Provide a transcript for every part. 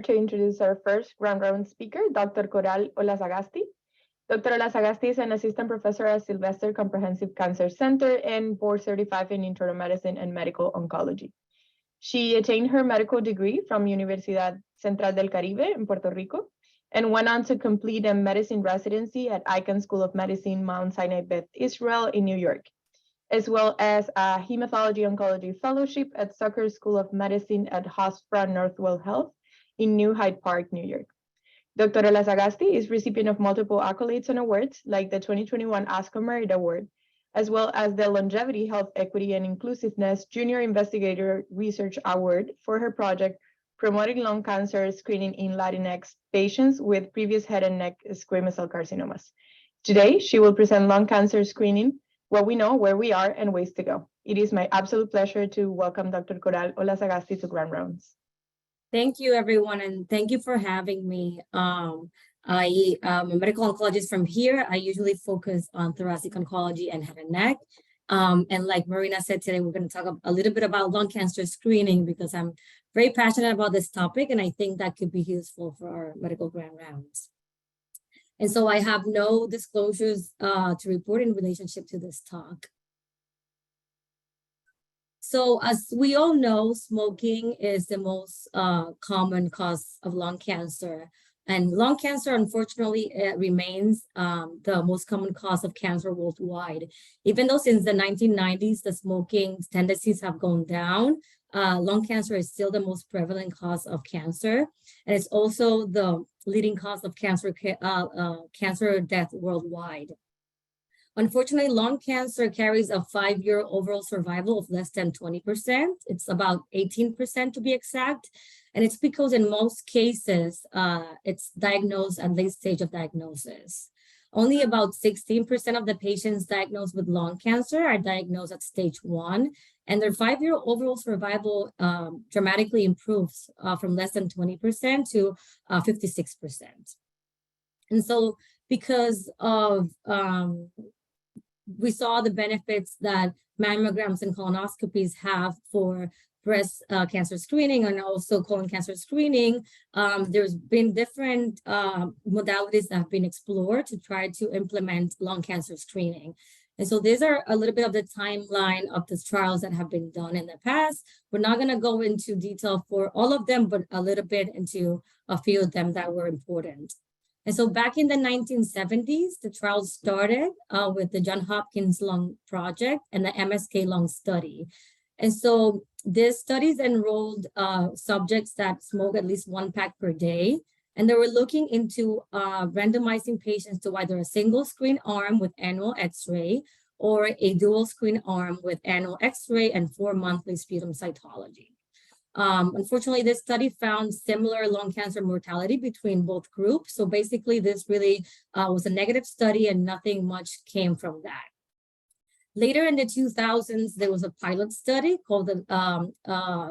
To introduce our first round speaker, Dr. Coral Olazagasti. Dr. Olazagasti is an assistant professor at Sylvester Comprehensive Cancer Center and board certified in internal medicine and medical oncology. She attained her medical degree from Universidad Central del Caribe in Puerto Rico and went on to complete a medicine residency at Icahn School of Medicine, Mount Sinai Beth Israel in New York, as well as a hematology oncology fellowship at Zucker School of Medicine at Hofstra Northwell Health in New Hyde Park, New York. Dr. Olazagasti is recipient of multiple accolades and awards, like the 2021 ASCO Merit Award, as well as the Longevity, Health Equity, and Inclusiveness Junior Investigator Research Award for her project promoting lung cancer screening in Latinx patients with previous head and neck squamous cell carcinomas. Today, she will present lung cancer screening, what we know, where we are, and ways to go. It is my absolute pleasure to welcome Dr. Coral Olazagasti to Grand Rounds. Thank you, everyone, and thank you for having me. I'm a medical oncologist from here. I usually focus on thoracic oncology and head and neck. And like Marina said today, we're going to talk a little bit about lung cancer screening because I'm very passionate about this topic, and I think that could be useful for our medical grand rounds. And so I have no disclosures to report in relationship to this talk. So as we all know, smoking is the most common cause of lung cancer. And lung cancer, unfortunately, remains the most common cause of cancer worldwide. Even though since the 1990s, the smoking tendencies have gone down, lung cancer is still the most prevalent cause of cancer. And it's also the leading cause of cancer death worldwide. Unfortunately, lung cancer carries a 5-year overall survival of less than 20%. It's about 18% to be exact. And it's because in most cases, it's diagnosed at late stage of diagnosis. Only about 16% of the patients diagnosed with lung cancer are diagnosed at stage 1. And their 5-year overall survival dramatically improves from less than 20% to 56%. And so because of we saw the benefits that mammograms and colonoscopies have for breast cancer screening and also colon cancer screening. There's been different modalities that have been explored to try to implement lung cancer screening. And so these are a little bit of the timeline of the trials that have been done in the past. We're not going to go into detail for all of them, but a little bit into a few of them that were important. And so back in the 1970s, the trial started with the Johns Hopkins Lung Project and the MSK Lung Study. And so these studies enrolled subjects that smoke at least 1 pack per day. And they were looking into randomizing patients to either a single screen arm with annual X-ray or a dual screen arm with annual X-ray and 4 monthly sputum cytology. Unfortunately, this study found similar lung cancer mortality between both groups. So basically, this really was a negative study and nothing much came from that. Later in the 2000s, there was a pilot study called the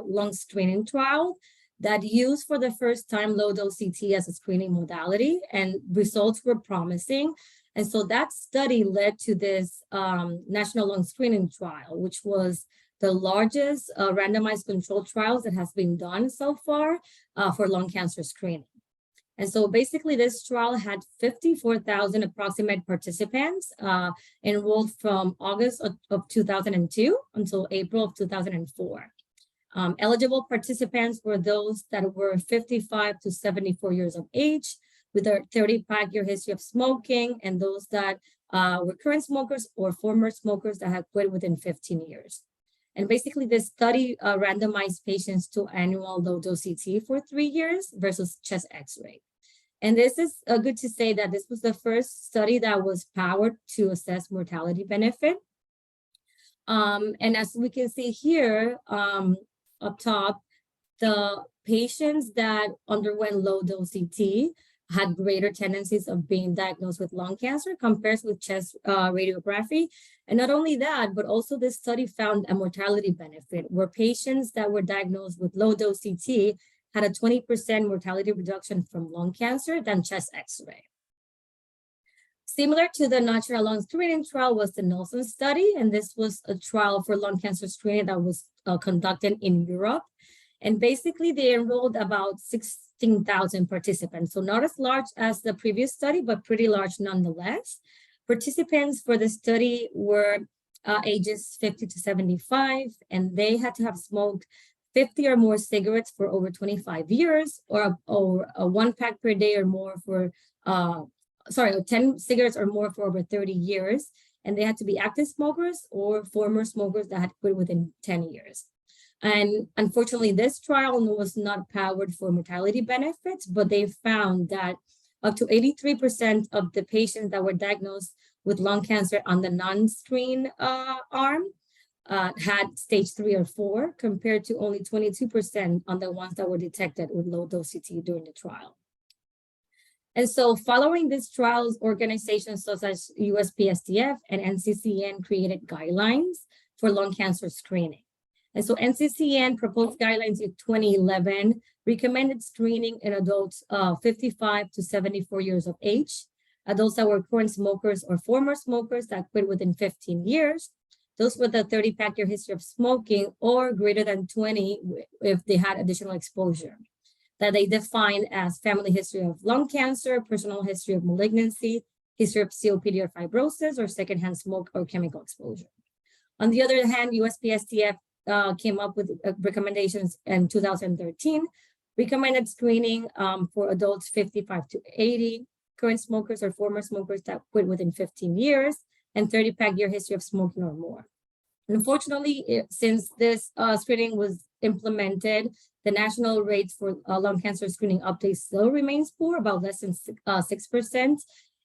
lung screening trial that used for the first time low-dose CT as a screening modality, and results were promising. And so that study led to this national lung screening trial, which was the largest randomized controlled trials that has been done so far for lung cancer screening. And so basically this trial had 54,000 approximate participants enrolled from August of 2002 until April of 2004. Eligible participants were those that were 55 to 74 years of age with a 35-year history of smoking, and those that were current smokers or former smokers that had quit within 15 years. And basically this study randomized patients to annual low-dose CT for 3 years versus chest X-ray. And this is good to say that this was the first study that was powered to assess mortality benefit. And as we can see here up top, the patients that underwent low-dose CT had greater tendencies of being diagnosed with lung cancer compared with chest radiography. And not only that, but also this study found a mortality benefit where patients that were diagnosed with low-dose CT had a 20% mortality reduction from lung cancer than chest X-ray. Similar to the natural lung screening trial was the Nelson study, and this was a trial for lung cancer screening that was conducted in Europe. And basically, they enrolled about 16,000 participants. So not as large as the previous study, but pretty large nonetheless. Participants for the study were ages 50 to 75, and they had to have smoked 50 or more cigarettes for over 25 years, or a 1 pack per day or more for, 10 cigarettes or more for over 30 years. And they had to be active smokers or former smokers that had quit within 10 years. And unfortunately, this trial was not powered for mortality benefits, but they found that up to 83% of the patients that were diagnosed with lung cancer on the non-screen arm had stage 3 or 4, compared to only 22% on the ones that were detected with low-dose CT during the trial. And so following these trials, organizations such as USPSTF and NCCN created guidelines for lung cancer screening. And so NCCN proposed guidelines in 2011, recommended screening in adults 55 to 74 years of age, adults that were current smokers or former smokers that quit within 15 years, those with a 30-pack-year history of smoking or greater than 20 if they had additional exposure, that they define as family history of lung cancer, personal history of malignancy, history of COPD or fibrosis, or secondhand smoke or chemical exposure. On the other hand, USPSTF came up with recommendations in 2013, recommended screening for adults 55 to 80, current smokers or former smokers that quit within 15 years, and 30-pack-year history of smoking or more. Unfortunately, since this screening was implemented, the national rates for lung cancer screening update still remains poor, about less than 6%.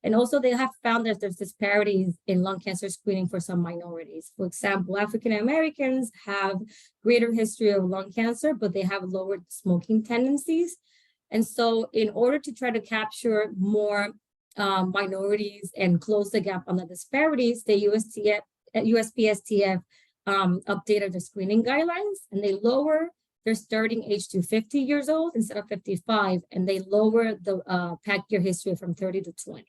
And also they have found that there's disparities in lung cancer screening for some minorities. For example, African Americans have greater history of lung cancer, but they have lower smoking tendencies. And so in order to try to capture more minorities and close the gap on the disparities, the USPSTF updated the screening guidelines, and they lower their starting age to 50 years old instead of 55, and they lower the pack-year history from 30 to 20.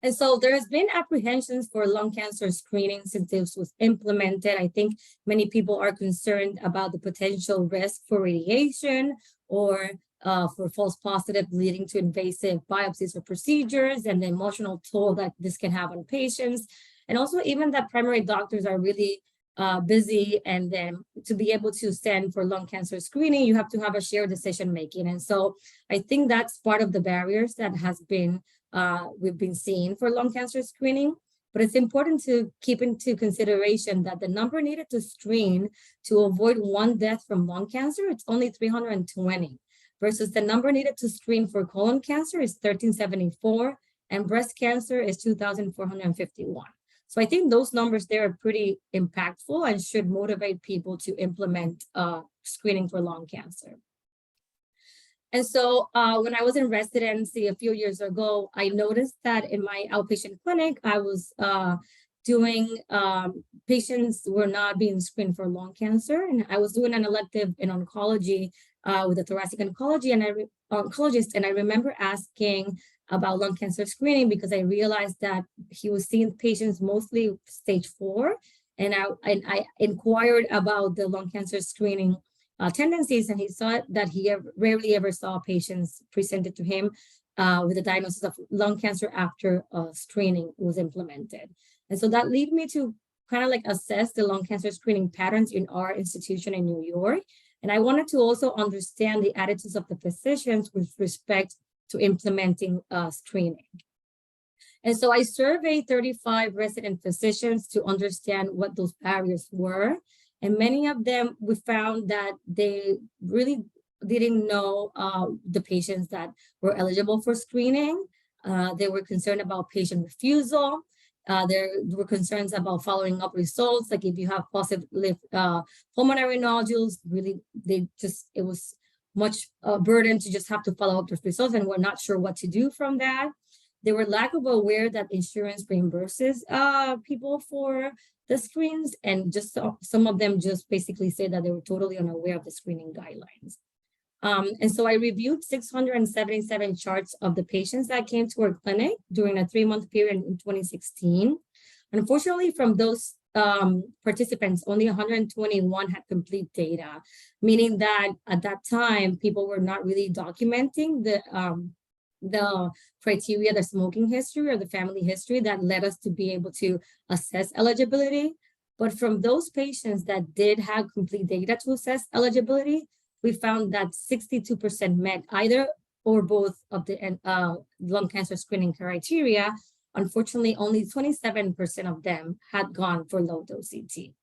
And so there has been apprehensions for lung cancer screening since this was implemented. I think many people are concerned about the potential risk for radiation or for false positive leading to invasive biopsies or procedures, and the emotional toll that this can have on patients. And also even that primary doctors are really busy, and then to be able to send for lung cancer screening, you have to have a shared decision making. And so I think that's part of the barriers that has been we've been seeing for lung cancer screening. But it's important to keep into consideration that the number needed to screen to avoid 1 death from lung cancer, it's only 320, versus the number needed to screen for colon cancer is 1,374, and breast cancer is 2,451. So I think those numbers there are pretty impactful and should motivate people to implement screening for lung cancer. And so when I was in residency a few years ago, I noticed that in my outpatient clinic, I was doing, patients were not being screened for lung cancer. And I was doing an elective in oncology with a thoracic oncology and oncologist. And I remember asking about lung cancer screening because I realized that he was seeing patients mostly stage 4. And I inquired about the lung cancer screening tendencies, and he saw that he rarely ever saw patients presented to him with a diagnosis of lung cancer after screening was implemented. And so that led me to kind of like assess the lung cancer screening patterns in our institution in New York. And I wanted to also understand the attitudes of the physicians with respect to implementing screening. And so I surveyed 35 resident physicians to understand what those barriers were. And many of them, we found that they really didn't know the patients that were eligible for screening. They were concerned about patient refusal. There were concerns about following up results, like if you have positive pulmonary nodules, really, it was much burden to just have to follow up with results, and we're not sure what to do from that. They were lack of aware that insurance reimburses people for the screens, and just some of them just basically say that they were totally unaware of the screening guidelines. And so I reviewed 677 charts of the patients that came to our clinic during a 3-month period in 2016. Unfortunately, from those participants, only 121 had complete data, meaning that at that time, people were not really documenting the criteria, the smoking history or the family history that led us to be able to assess eligibility. But from those patients that did have complete data to assess eligibility, we found that 62% met either or both of the lung cancer screening criteria. Unfortunately, only 27% of them had gone for low-dose CT.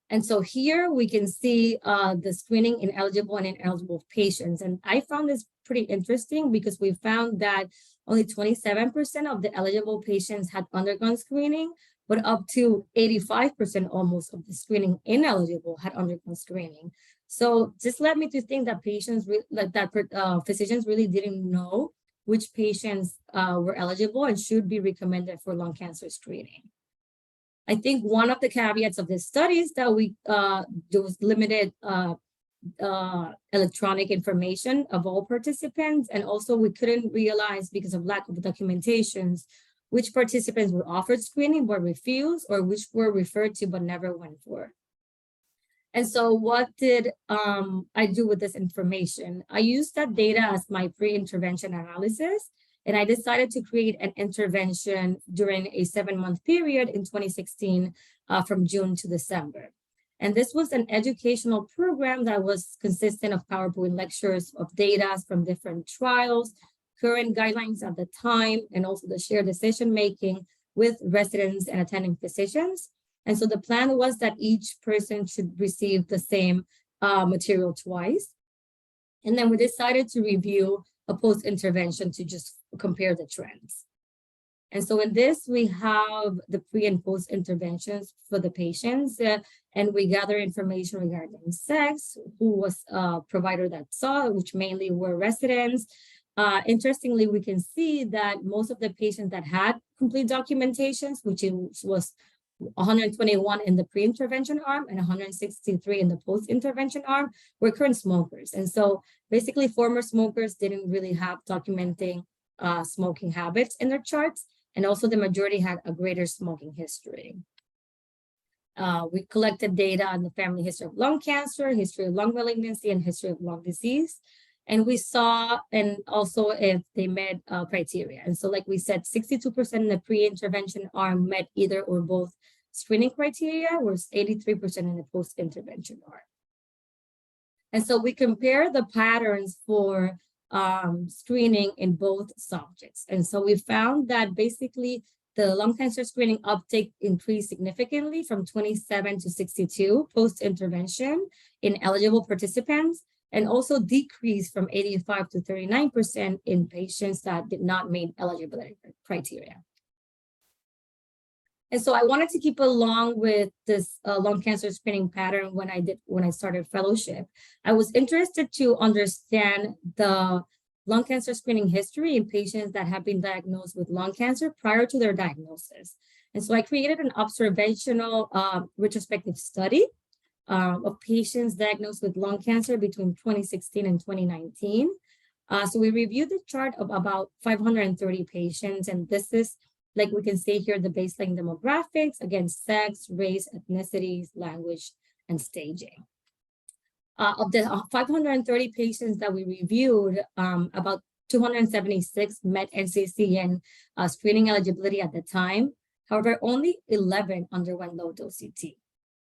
And so here we can see the screening in eligible and ineligible patients. And I found this pretty interesting because we found that only 27% of the eligible patients had undergone screening, but up to 85% almost of the screening ineligible had undergone screening. So this led me to think that physicians really didn't know which patients were eligible and should be recommended for lung cancer screening. I think one of the caveats of this study is that there was limited electronic information of all participants, and also we couldn't realize, because of lack of documentations, which participants were offered screening but refused, or which were referred to but never went for. And so what did I do with this information? I used that data as my pre-intervention analysis, and I decided to create an intervention during a 7-month period in 2016 from June to December. And this was an educational program that was consistent of PowerPoint lectures of data from different trials, current guidelines at the time, and also the shared decision-making with residents and attending physicians. And so the plan was that each person should receive the same material twice. And then we decided to review a post-intervention to just compare the trends. And so in this, we have the pre and post interventions for the patients, and we gather information regarding sex, who was a provider that saw, which mainly were residents. Interestingly, we can see that most of the patients that had complete documentations, which was 121 in the pre-intervention arm and 163 in the post-intervention arm, were current smokers. And so basically former smokers didn't really have documenting smoking habits in their charts, and also the majority had a greater smoking history. We collected data on the family history of lung cancer, history of lung malignancy, and history of lung disease. And we saw, and also if they met criteria. And so like we said, 62% in the pre-intervention arm met either or both screening criteria, whereas 83% in the post-intervention arm. And so we compare the patterns for screening in both subjects. And so we found that basically the lung cancer screening uptake increased significantly from 27 to 62 post-intervention in eligible participants, and also decreased from 85 to 39% in patients that did not meet eligibility criteria. And so I wanted to keep along with this lung cancer screening pattern when I started fellowship. I was interested to understand the lung cancer screening history in patients that have been diagnosed with lung cancer prior to their diagnosis. And so I created an observational retrospective study of patients diagnosed with lung cancer between 2016 and 2019. So we reviewed the chart of about 530 patients, and this is, like we can see here, the baseline demographics, again, sex, race, ethnicities, language, and staging. Of the 530 patients that we reviewed, about 276 met NCCN screening eligibility at the time. However, only 11 underwent low-dose CT.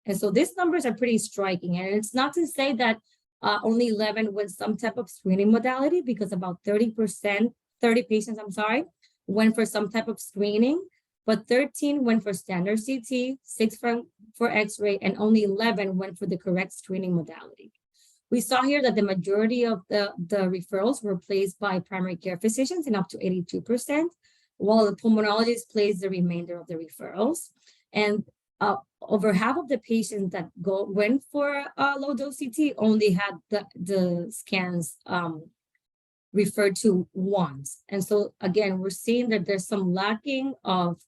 And so these numbers are pretty striking. And it's not to say that only 11 went some type of screening modality, because about 30 patients, went for some type of screening, but 13 went for standard CT, 6 for X-ray, and only 11 went for the correct screening modality. We saw here that the majority of the referrals were placed by primary care physicians in up to 82%, while the pulmonologist placed the remainder of the referrals. And over half of the patients that went for low-dose CT only had the scans referred to once. And so again, we're seeing that there's some lacking of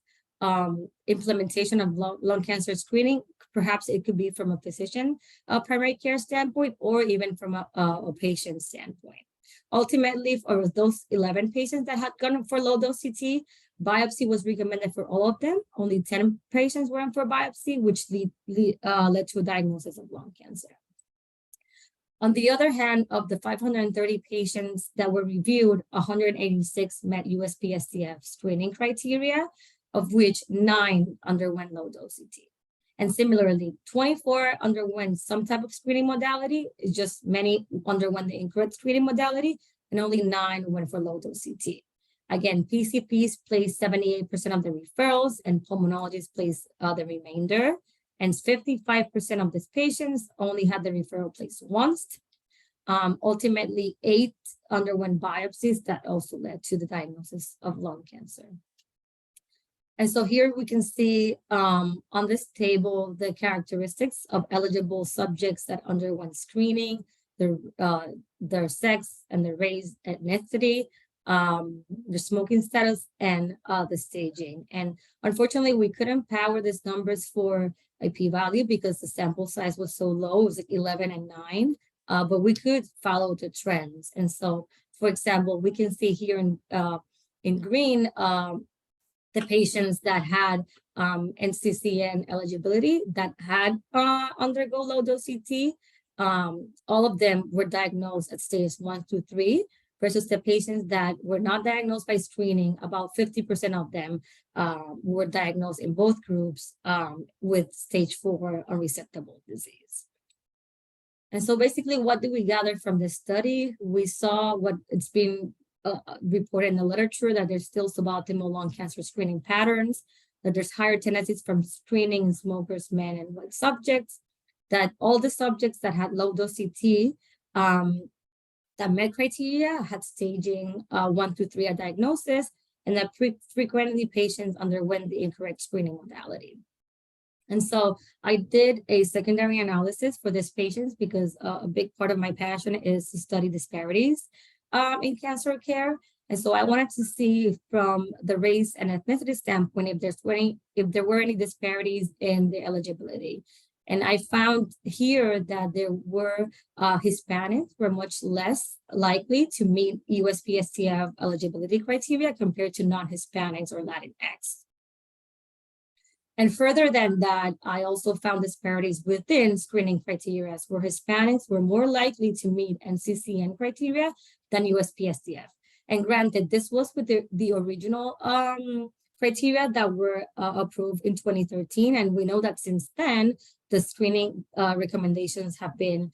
implementation of lung cancer screening. Perhaps it could be from a physician primary care standpoint, or even from a patient standpoint. Ultimately, for those 11 patients that had gone for low-dose CT, Biopsy was recommended for all of them. Only 10 patients went for biopsy, which led to a diagnosis of lung cancer. On the other hand, of the 530 patients that were reviewed, 186 met USPSTF screening criteria, of which 9 underwent low-dose CT. And similarly, 24 underwent some type of screening modality, it's just many underwent the incorrect screening modality, and only 9 went for low-dose CT. Again, PCPs placed 78% of the referrals, and pulmonologists placed the remainder. And 55% of these patients only had the referral placed once. Ultimately, 8 underwent biopsies that also led to the diagnosis of lung cancer. And so here we can see on this table the characteristics of eligible subjects that underwent screening, their sex and their race, ethnicity, the smoking status, and the staging. And unfortunately, we couldn't power these numbers for a p-value because the sample size was so low, it was like 11 and 9, but we could follow the trends. And so, for example, we can see here in green, the patients that had NCCN eligibility that had undergo low-dose CT, all of them were diagnosed at stage 1 to 3, versus the patients that were not diagnosed by screening. About 50% of them were diagnosed in both groups with stage 4 unresectable disease. And so basically, what did we gather from this study? We saw what it's been reported in the literature, that there's still suboptimal lung cancer screening patterns, that there's higher tendencies from screening in smokers, men, and white subjects, that all the subjects that had low-dose CT that met criteria had staging 1 to 3 at diagnosis, and that frequently patients underwent the incorrect screening modality. And so I did a secondary analysis for these patients because a big part of my passion is to study disparities in cancer care. And so I wanted to see from the race and ethnicity standpoint if there were any disparities in the eligibility. And I found here that there were Hispanics were much less likely to meet USPSTF eligibility criteria compared to non-Hispanics or Latinx. And further than that, I also found disparities within screening criteria, where Hispanics were more likely to meet NCCN criteria than USPSTF. And granted, this was with the original criteria that were approved in 2013. And we know that since then, the screening recommendations have been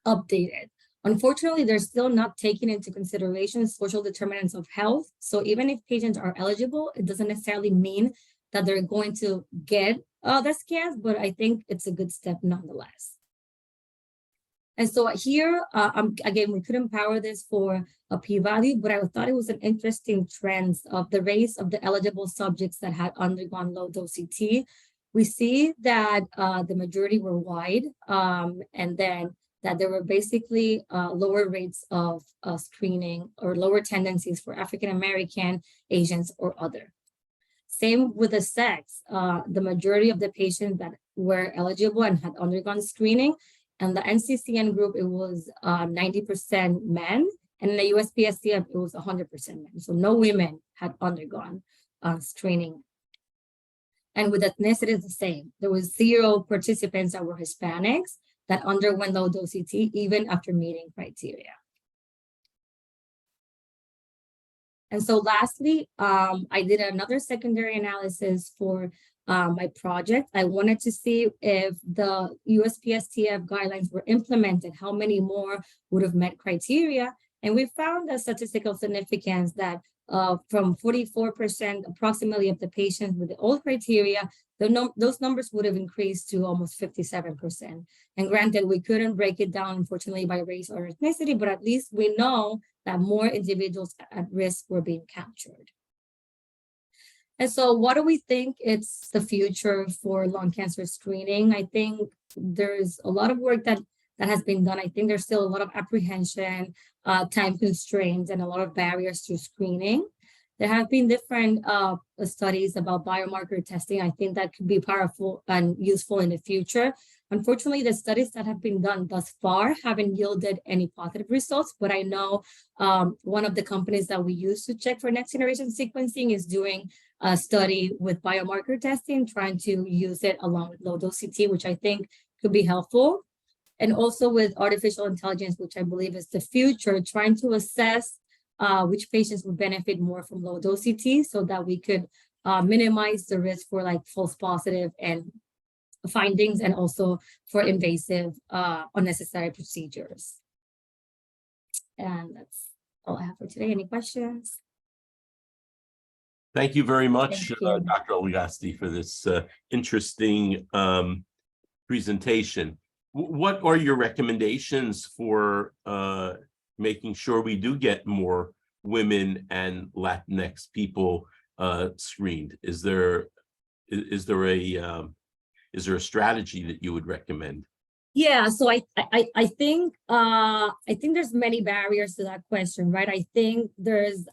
updated. Unfortunately, they're still not taking into consideration social determinants of health. So even if patients are eligible, it doesn't necessarily mean that they're going to get the scans, but I think it's a good step nonetheless. And so here, again, we couldn't power this for a p-value, but I thought it was an interesting trend of the race of the eligible subjects that had undergone low-dose CT. We see that the majority were white, and then that there were basically lower rates of screening or lower tendencies for African-American, Asians, or other. Same with the sex. The majority of the patients that were eligible and had undergone screening, and the NCCN group, it was 90% men, and in the USPSTF, it was 100% men. So no women had undergone screening. And with ethnicity, it's the same. There was 0 participants that were Hispanics that underwent low-dose CT even after meeting criteria. And so lastly, I did another secondary analysis for my project. I wanted to see if the USPSTF guidelines were implemented, how many more would have met criteria. And we found a statistical significance that from 44% approximately of the patients with the old criteria, those numbers would have increased to almost 57%. And granted, we couldn't break it down, unfortunately, by race or ethnicity, but at least we know that more individuals at risk were being captured. And so what do we think it's the future for lung cancer screening? I think there's a lot of work that has been done. I think there's still a lot of apprehension, time constraints, and a lot of barriers to screening. There have been different studies about biomarker testing. I think that could be powerful and useful in the future. Unfortunately, the studies that have been done thus far haven't yielded any positive results, but I know one of the companies that we use to check for next generation sequencing is doing a study with biomarker testing, trying to use it along with low-dose CT, which I think could be helpful. And also with artificial intelligence, which I believe is the future, trying to assess which patients would benefit more from low-dose CT so that we could minimize the risk for like false positive and findings, and also for invasive unnecessary procedures. And that's all I have for today. Any questions? Thank you very much, Thank you. Dr. Olazagasti, for this interesting presentation. What are your recommendations for making sure we do get more women and Latinx people screened? Is there a strategy that you would recommend? Yeah, so I think there's many barriers to that question, right? I think there's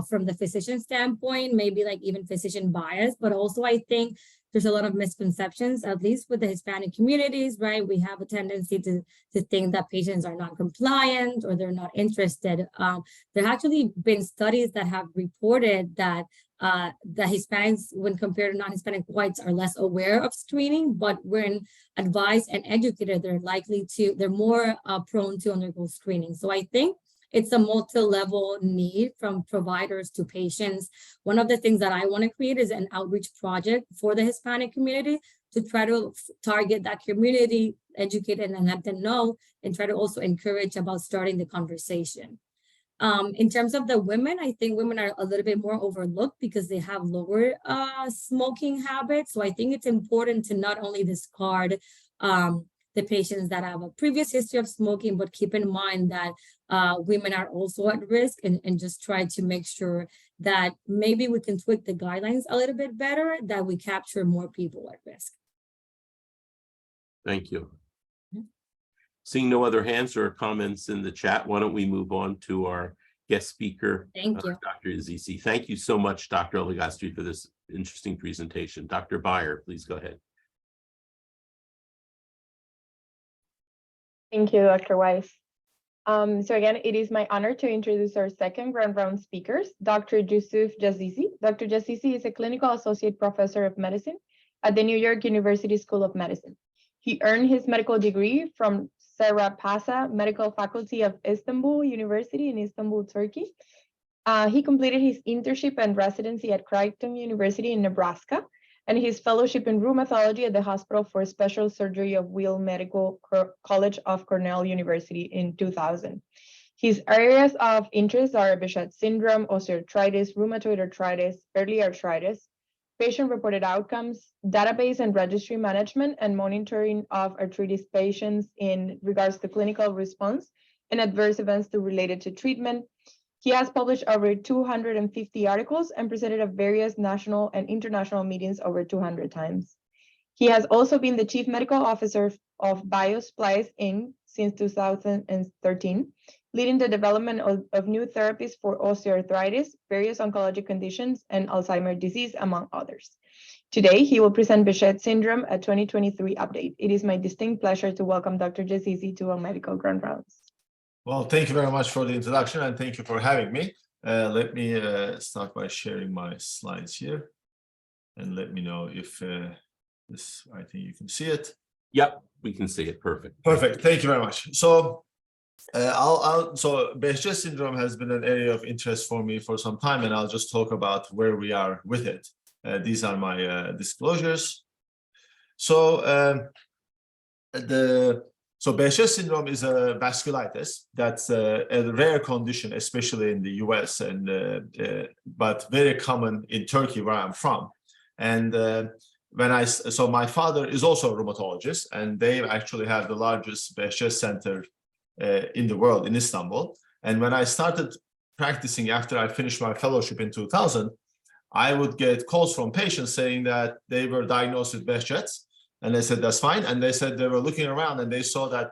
from the physician standpoint, maybe like even physician bias, but also I think there's a lot of misconceptions, at least with the Hispanic communities, right? We have a tendency to think that patients are non-compliant or they're not interested. There have actually been studies that have reported that the Hispanics, when compared to non-Hispanic whites, are less aware of screening, but when advised and educated, they're more prone to undergo screening. So I think it's a multi-level need from providers to patients. One of the things that I want to create is an outreach project for the Hispanic community to try to target that community, educate it and let them know, and try to also encourage about starting the conversation. In terms of the women, I think women are a little bit more overlooked because they have lower smoking habits. So I think it's important to not only discard the patients that have a previous history of smoking, but keep in mind that women are also at risk, and just try to make sure that maybe we can tweak the guidelines a little bit better, that we capture more people at risk. Thank you. Seeing no other hands or comments in the chat, why don't we move on to our guest speaker, Thank you. Dr. Yazici. Thank you so much, Dr. Olazagasti, for this interesting presentation. Dr. Beyer, please go ahead. Thank you, Dr. Weiss. So again, it is my honor to introduce our second grand round speakers, Dr. Yusuf Yazici. Dr. Yazici is a clinical associate professor of medicine at the New York University School of Medicine. He earned his medical degree from Cerrahpaşa Medical Faculty of Istanbul University in Istanbul, Turkey. He completed his internship and residency at Creighton University in Nebraska, and his fellowship in rheumatology at the Hospital for Special Surgery of Weill Medical College of Cornell University in 2000. His areas of interest are Behcet syndrome, osteoarthritis, rheumatoid arthritis, early arthritis, patient-reported outcomes, database and registry management, and monitoring of arthritis patients in regards to clinical response and adverse events related to treatment. He has published over 250 articles and presented at various national and international meetings over 200 times. He has also been the Chief Medical Officer of BioSplice Inc. since 2013, leading the development of new therapies for osteoarthritis, various oncology conditions, and Alzheimer's disease, among others. Today, he will present Behcet syndrome, a 2023 update. It is my distinct pleasure to welcome Dr. Yazici to our medical grand rounds. Well, thank you very much for the introduction, and thank you for having me. Let me start by sharing my slides here, and let me know if this, I think you can see it. Yep, we can see it. Perfect. Perfect. Thank you very much. So, so Behcet syndrome has been an area of interest for me for some time, and I'll just talk about where we are with it. These are my disclosures. So, So Behcet syndrome is a vasculitis that's a rare condition, especially in the US, and but very common in Turkey, where I'm from. And so my father is also a rheumatologist, and they actually have the largest Behcet center in the world in Istanbul. And when I started practicing after I finished my fellowship in 2000, I would get calls from patients saying that they were diagnosed with Behcet. And they said, that's fine. And they said they were looking around and they saw that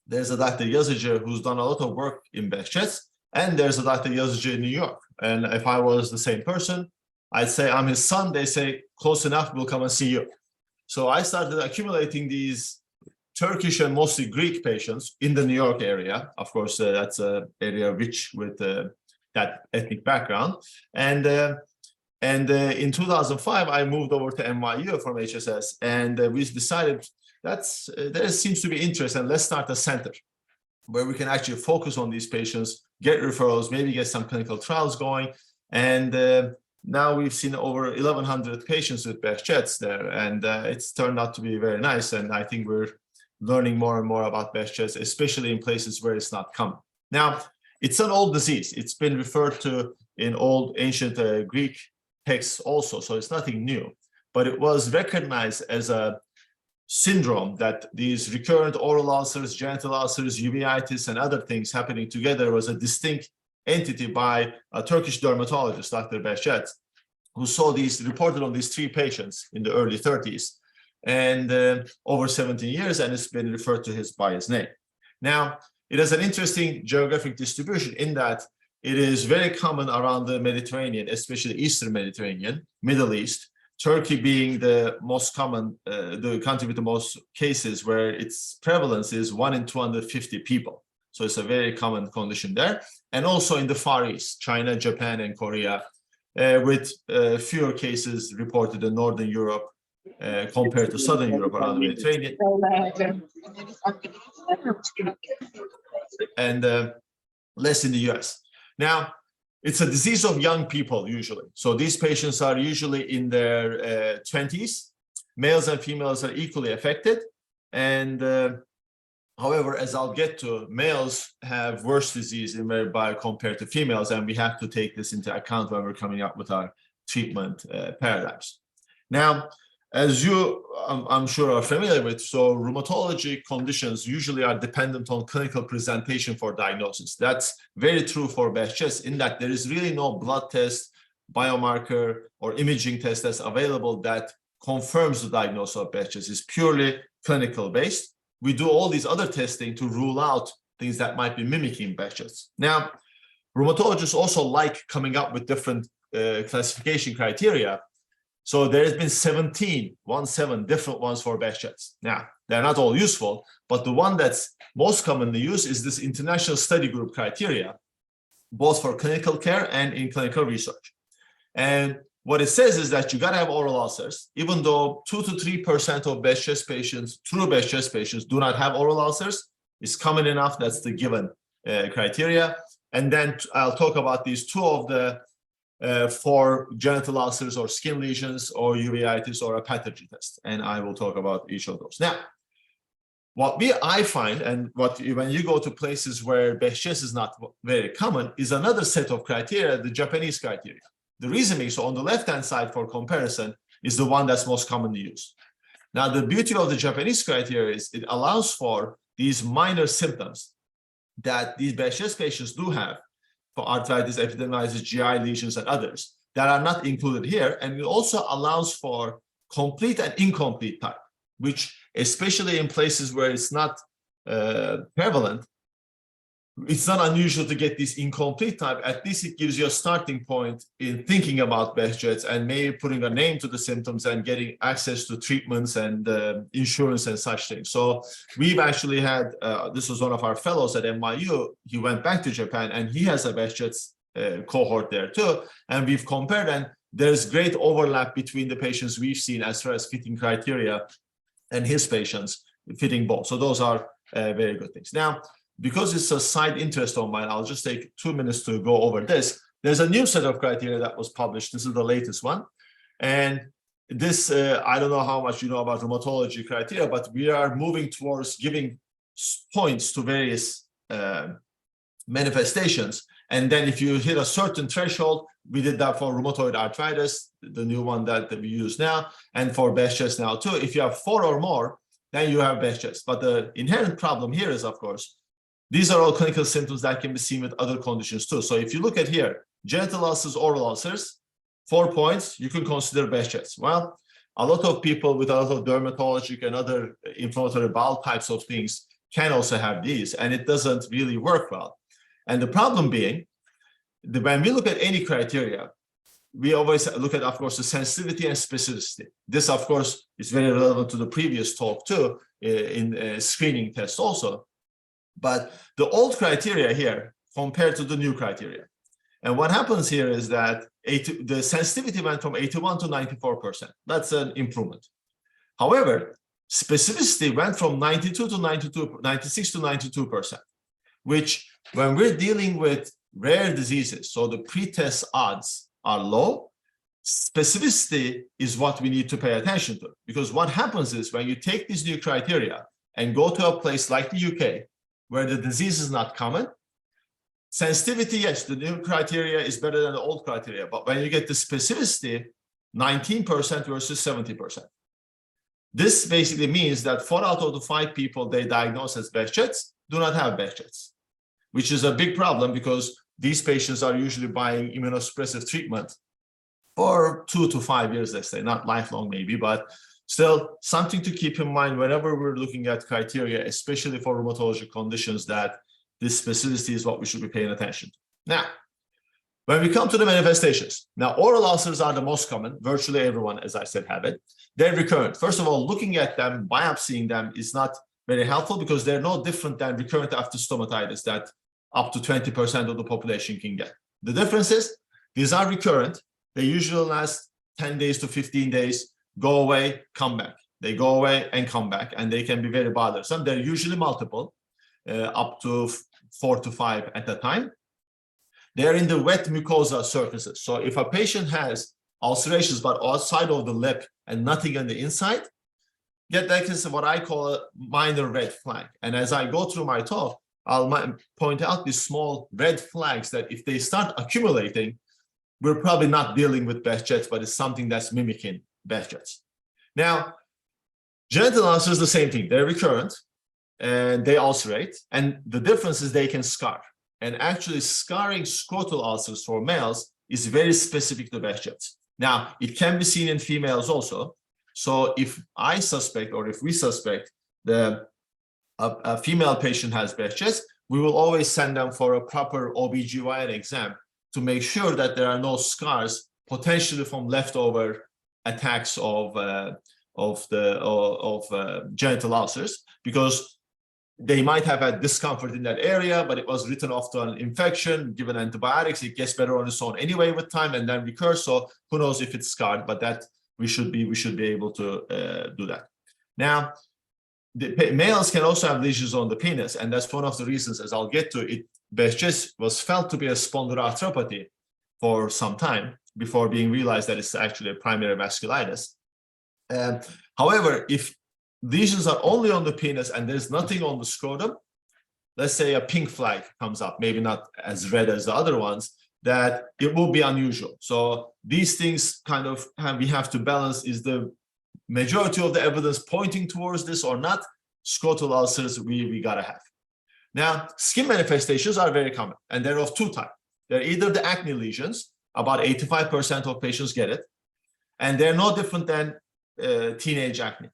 there's a Dr. Yazici who's done a lot of work in Behcet, and there's a Dr. Yazici in New York. And if I was the same person, I'd say I'm his son. They say, close enough, we'll come and see you. So I started accumulating these Turkish and mostly Greek patients in the New York area. Of course, that's an area rich with that ethnic background. And in 2005, I moved over to NYU from HSS, and we decided there seems to be interest, and let's start a center where we can actually focus on these patients, get referrals, maybe get some clinical trials going. And now we've seen over 1,100 patients with Behcet's there, and it's turned out to be very nice. And I think we're learning more and more about Behcet's, especially in places where it's not common. Now, it's an old disease. It's been referred to in old ancient Greek texts also, so it's nothing new. But it was recognized as a syndrome that these recurrent oral ulcers, genital ulcers, uveitis, and other things happening together was a distinct entity by a Turkish dermatologist, Dr. Behcet, who saw these, reported on these 3 patients in the early 30s and over 17 years, and it's been referred to by his name. Now, it has an interesting geographic distribution in that it is very common around the Mediterranean, especially Eastern Mediterranean, Middle East, Turkey being the most common, the country with the most cases where its prevalence is 1 in 250 people. So it's a very common condition there. And also in the Far East, China, Japan, and Korea, with fewer cases reported in Northern Europe compared to Southern Europe around the Mediterranean. And less in the US. Now, it's a disease of young people usually. So these patients are usually in their 20s. Males and females are equally affected. And however, as I'll get to, males have worse disease by compared to females, and we have to take this into account when we're coming up with our treatment paradigms. Now, as you, I'm sure, are familiar with, so rheumatology conditions usually are dependent on clinical presentation for diagnosis. That's very true for Behcet's in that there is really no blood test, biomarker, or imaging test that's available that confirms the diagnosis of Behcet's. It's purely clinical based. We do all these other testing to rule out things that might be mimicking Behcet's. Now, rheumatologists also like coming up with different classification criteria. So there has been 17 different ones for Behcet's. Now, they're not all useful, but the one that's most commonly used is this international study group criteria, both for clinical care and in clinical research. And what it says is that you got to have oral ulcers, even though 2 to 3% of Behcet's patients, true Behcet's patients, do not have oral ulcers. It's common enough. That's the given criteria. And then I'll talk about these 2 of the for genital ulcers or skin lesions or uveitis or a Pathergy test. And I will talk about each of those. Now, what I find, and when you go to places where Behcet's is not very common, is another set of criteria, the Japanese criteria. The reason is, so on the left-hand side for comparison is the one that's most commonly used. Now, the beauty of the Japanese criteria is it allows for these minor symptoms that these Behcet's patients do have, for arthritis, epidermolysis, GI lesions, and others that are not included here. And it also allows for complete and incomplete type, which especially in places where it's not prevalent, it's not unusual to get this incomplete type. At least it gives you a starting point in thinking about Behcet's and maybe putting a name to the symptoms and getting access to treatments and insurance and such things. So we've actually had, this was one of our fellows at NYU, he went back to Japan and he has a Behcet's cohort there too. And we've compared, and there's great overlap between the patients we've seen as far as fitting criteria and his patients fitting both. So those are very good things. Now, because it's a side interest of mine, I'll just take 2 minutes to go over this. There's a new set of criteria that was published. This is the latest one. And this, I don't know how much you know about rheumatology criteria, but we are moving towards giving points to various manifestations. And then if you hit a certain threshold, we did that for rheumatoid arthritis, the new one that we use now, and for Behcet's now too. If you have 4 or more, then you have Behcet's. But the inherent problem here is, of course, these are all clinical symptoms that can be seen with other conditions too. So if you look at here, genital ulcers, oral ulcers, 4 points, you can consider Behcet's. Well, a lot of people with a lot of dermatologic and other inflammatory bowel types of things can also have these, and it doesn't really work well. And the problem being, when we look at any criteria, we always look at, of course, the sensitivity and specificity. This, of course, is very relevant to the previous talk too, in screening tests also. But the old criteria here compared to the new criteria. And what happens here is that the sensitivity went from 81 to 94%. That's an improvement. However, specificity went from 92 to 92, 96 to 92%, which when we're dealing with rare diseases, so the pretest odds are low, specificity is what we need to pay attention to. Because what happens is when you take these new criteria and go to a place like the UK, where the disease is not common, sensitivity, yes, the new criteria is better than the old criteria. But when you get the specificity, 19% versus 70%. This basically means that 4 out of the 5 people they diagnose as Behcets do not have Behcets, which is a big problem because these patients are usually buying immunosuppressive treatment for 2 to 5 years, let's say, not lifelong maybe, but still something to keep in mind whenever we're looking at criteria, especially for rheumatologic conditions, that this specificity is what we should be paying attention to. Now, when we come to the manifestations, now oral ulcers are the most common. Virtually everyone, as I said, have it. They're recurrent. First of all, looking at them, biopsying them is not very helpful because they're no different than recurrent after stomatitis that up to 20% of the population can get. The difference is these are recurrent. They usually last 10 days to 15 days, go away, come back. They go away and come back, and they can be very bothersome. They're usually multiple, up to 4 to 5 at a time. They're in the wet mucosa surfaces. So if a patient has ulcerations but outside of the lip and nothing on the inside, that is what I call a minor red flag. And as I go through my talk, I'll point out these small red flags that if they start accumulating, we're probably not dealing with Behcets, but it's something that's mimicking Behcets. Now, genital ulcers, the same thing. They're recurrent and they ulcerate. And the difference is they can scar. And actually scarring scrotal ulcers for males is very specific to Behcets. Now, it can be seen in females also. So if I suspect, or if we suspect a female patient has Behcets, we will always send them for a proper OBGYN exam to make sure that there are no scars potentially from leftover attacks of genital ulcers, because they might have had discomfort in that area, but it was written off to an infection, given antibiotics, it gets better on its own anyway with time and then recurs. So who knows if it's scarred, but that we should be able to do that. Now, the males can also have lesions on the penis, and that's one of the reasons, as I'll get to it, Behcets was felt to be a spondyloarthropathy for some time before being realized that it's actually a primary vasculitis. However, if lesions are only on the penis and there's nothing on the scrotum, let's say a pink flag comes up, maybe not as red as the other ones, that it will be unusual. So these things kind of we have to balance. Is the majority of the evidence pointing towards this or not? Scrotal ulcers we gotta have. Now, skin manifestations are very common, and they're of 2 types. They're either the acne lesions, about 85% of patients get it, and they're no different than teenage acne.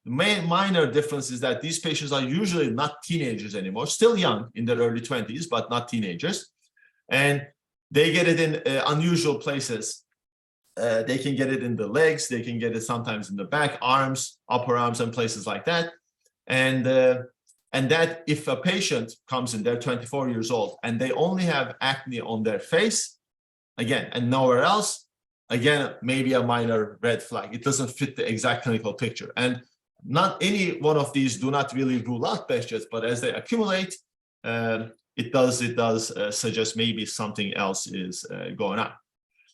The main minor difference is that these patients are usually not teenagers anymore, still young in their early 20s, but not teenagers. And they get it in unusual places. They can get it in the legs, they can get it sometimes in the back, arms, upper arms, and places like that. And that if a patient comes in, they're 24 years old, and they only have acne on their face, again, and nowhere else, again, maybe a minor red flag. It doesn't fit the exact clinical picture. And not any one of these do not really rule out Behcets, but as they accumulate, it does suggest maybe something else is going on.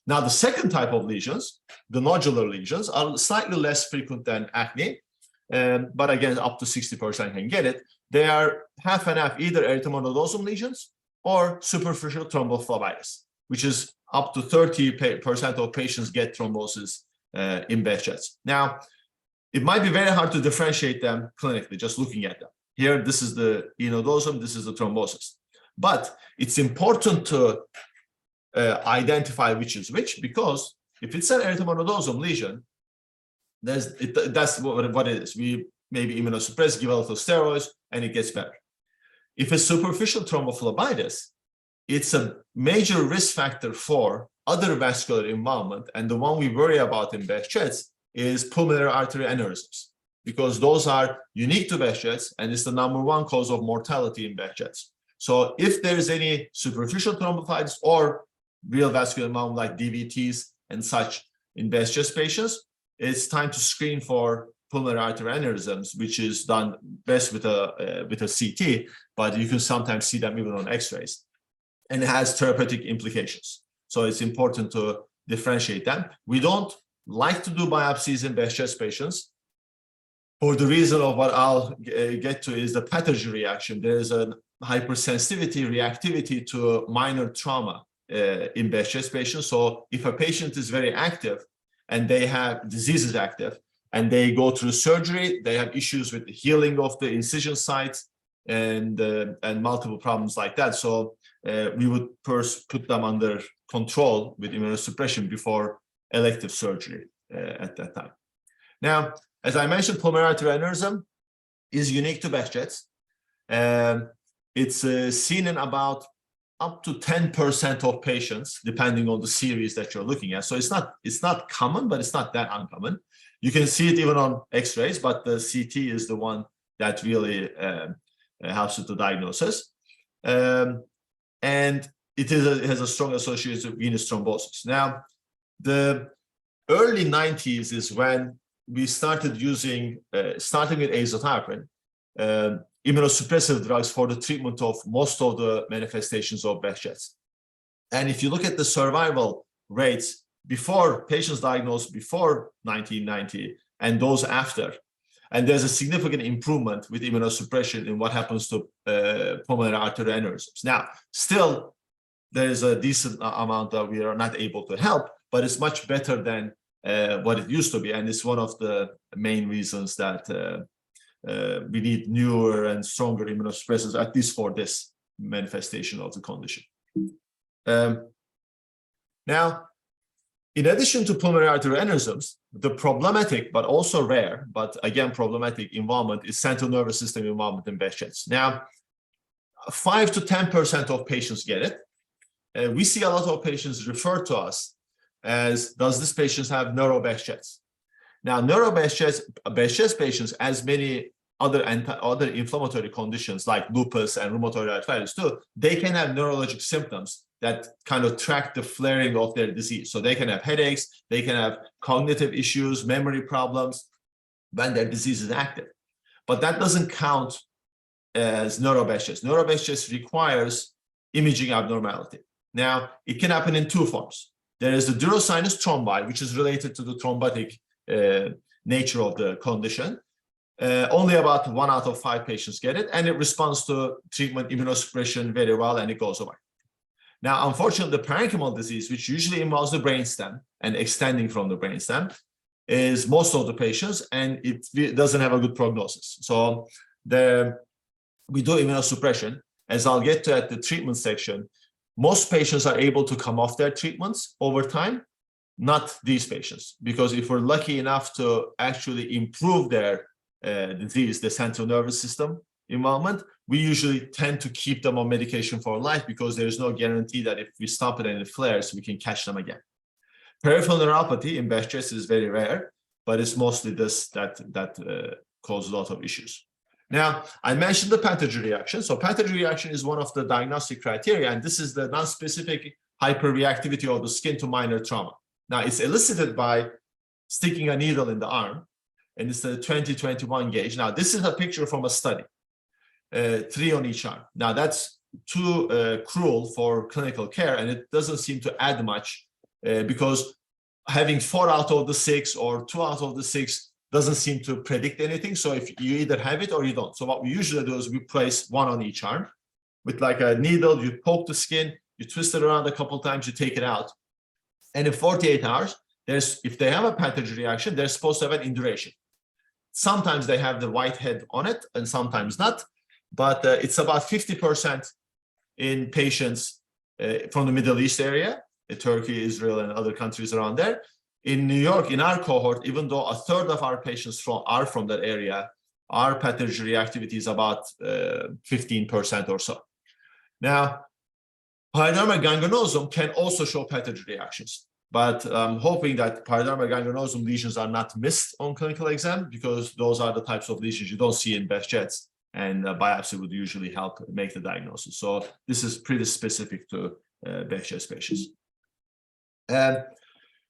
Now, the second type of lesions, the nodular lesions, are slightly less frequent than acne, but again, up to 60% can get it. They are half and half, either erythromonodosum lesions or superficial thrombophlebitis, which is up to 30% of patients get thrombosis in Behcets. Now, it might be very hard to differentiate them clinically, just looking at them. Here, this is the enodosum, this is the thrombosis. But it's important to identify which is which, because if it's an erythromonodosum lesion, that's what it is. We maybe immunosuppress, give a little steroids, and it gets better. If it's superficial thrombophlebitis, it's a major risk factor for other vascular involvement. And the one we worry about in Behcet is pulmonary artery aneurysms, because those are unique to Behcet and it's the #1 cause of mortality in Behcet. So if there is any superficial thrombocytes or real vascular involvement like DVTs and such in Behcet patients, it's time to screen for pulmonary artery aneurysms, which is done best with a CT, but you can sometimes see them even on X-rays, and it has therapeutic implications. So it's important to differentiate them. We don't like to do biopsies in Behcet patients for the reason of what I'll get to is the Pathergy reaction. There is a hypersensitivity, reactivity to minor trauma in Behcet patients. So if a patient is very active and they have disease is active and they go through surgery, they have issues with the healing of the incision sites and multiple problems like that. So we would first put them under control with immunosuppression before elective surgery at that time. Now, as I mentioned, pulmonary artery aneurysm is unique to Behcet. It's seen in about up to 10% of patients, depending on the series that you're looking at. So it's not common, but it's not that uncommon. You can see it even on X-rays, but the CT is the one that really helps with the diagnosis. And it has a strong association with venous thrombosis. Now, the early 90s is when we started using, starting with azathioprine, immunosuppressive drugs for the treatment of most of the manifestations of Behcet. And if you look at the survival rates before patients diagnosed before 1990 and those after, and there's a significant improvement with immunosuppression in what happens to pulmonary artery aneurysms. Now, still, there is a decent amount that we are not able to help, but it's much better than what it used to be. And it's one of the main reasons that we need newer and stronger immunosuppressants, at least for this manifestation of the condition. Now, in addition to pulmonary artery aneurysms, the problematic, but also rare, but again problematic involvement is central nervous system involvement in Behcet. Now, 5 to 10% of patients get it. We see a lot of patients refer to us as, does this patient have neuro-Behcet? Now, Behcet patients, as many other inflammatory conditions like lupus and rheumatoid arthritis too, they can have neurologic symptoms that kind of track the flaring of their disease. So they can have headaches, they can have cognitive issues, memory problems when their disease is active. But that doesn't count as neuro-Behcet. Neuro-Behcet requires imaging abnormality. Now, it can happen in two forms. There is the durosinus thrombi, which is related to the thrombotic nature of the condition. Only about 1 out of 5 patients get it, and it responds to treatment immunosuppression very well, and it goes away. Now, unfortunately, the parenchymal disease, which usually involves the brainstem and extending from the brainstem, is most of the patients, and it doesn't have a good prognosis. So we do immunosuppression. As I'll get to at the treatment section, most patients are able to come off their treatments over time, not these patients, because if we're lucky enough to actually improve their disease, the central nervous system involvement, we usually tend to keep them on medication for life because there's no guarantee that if we stop it and it flares, we can catch them again. Peripheral neuropathy in Behcet is very rare, but it's mostly this that causes a lot of issues. Now, I mentioned the Pathergy reaction. So Pathergy reaction is one of the diagnostic criteria, and this is the non-specific hyperreactivity of the skin to minor trauma. Now, it's elicited by sticking a needle in the arm, and it's a 20/21 gauge. Now, this is a picture from a study, 3 on each arm. Now, that's too cruel for clinical care, and it doesn't seem to add much because having 4 out of the 6 or 2 out of the 6 doesn't seem to predict anything. So if you either have it or you don't. So what we usually do is we place 1 on each arm with like a needle. You poke the skin, you twist it around a couple times, you take it out. And in 48 hours, if they have a Pathergy reaction, they're supposed to have an induration. Sometimes they have the white head on it and sometimes not, but it's about 50% in patients from the Middle East area, Turkey, Israel, and other countries around there. In New York, in our cohort, even though 1/3 of our patients are from that area, our Pathergy reactivity is about 15% or so. Now, Pyoderma gangrenosum can also show pathergy reactions, but I'm hoping that pyoderma gangrenosum lesions are not missed on clinical exam, because those are the types of lesions you don't see in Behcet's, and biopsy would usually help make the diagnosis. So this is pretty specific to Behcet's patients.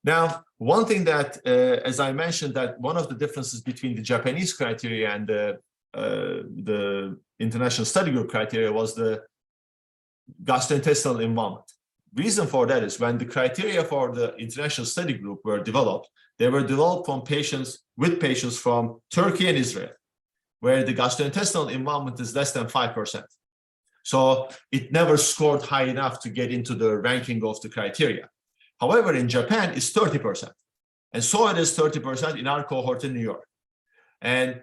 Now, one thing that, as I mentioned, that one of the differences between the Japanese criteria and the international study group criteria was the gastrointestinal involvement. Reason for that is when the criteria for the international study group were developed, they were developed from patients from Turkey and Israel, where the gastrointestinal involvement is less than 5%. So it never scored high enough to get into the ranking of the criteria. However, in Japan, it's 30%. And so it is 30% in our cohort in New York. And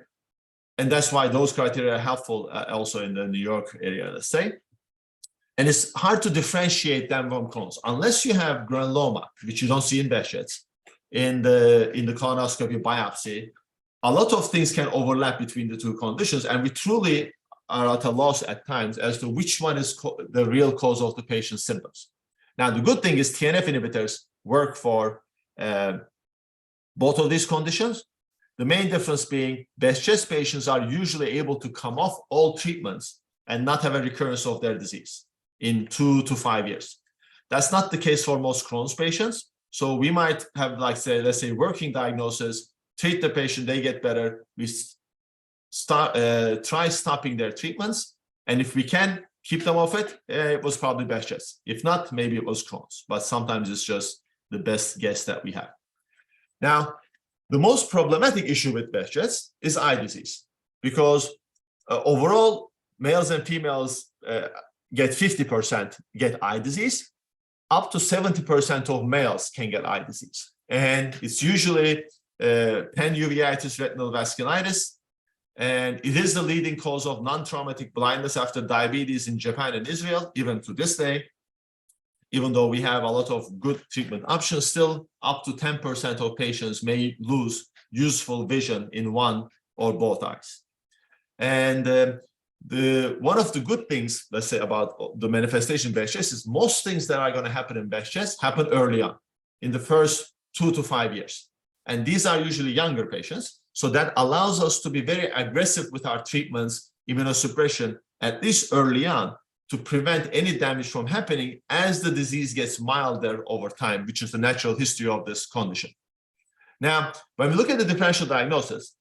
that's why those criteria are helpful also in the New York area, let's say. And it's hard to differentiate them from Crohn's. Unless you have granuloma, which you don't see in Behcet's, in the colonoscopy biopsy, a lot of things can overlap between the two conditions, and we truly are at a loss at times as to which one is the real cause of the patient's symptoms. Now, the good thing is TNF inhibitors work for both of these conditions. The main difference being Behcet's patients are usually able to come off all treatments and not have a recurrence of their disease in 2 to 5 years. That's not the case for most Crohn's patients. So we might have, like, say, let's say, working diagnosis, treat the patient, they get better. We try stopping their treatments. And if we can keep them off it, it was probably Behcet's. If not, maybe it was Crohn's, but sometimes it's just the best guess that we have. Now, the most problematic issue with Behcet's is eye disease, because overall, males and females get 50% get eye disease. Up to 70% of males can get eye disease. And it's usually panuveitis retinal vasculitis. And it is the leading cause of non-traumatic blindness after diabetes in Japan and Israel, even to this day. Even though we have a lot of good treatment options, still up to 10% of patients may lose useful vision in one or both eyes. And one of the good things, let's say, about the manifestation of Behcet's is most things that are going to happen in Behcet's happen early on, in the first 2 to 5 years. And these are usually younger patients. So that allows us to be very aggressive with our treatments, immunosuppression, at least early on, to prevent any damage from happening as the disease gets milder over time, which is the natural history of this condition. Now, when we look at the differential diagnosis,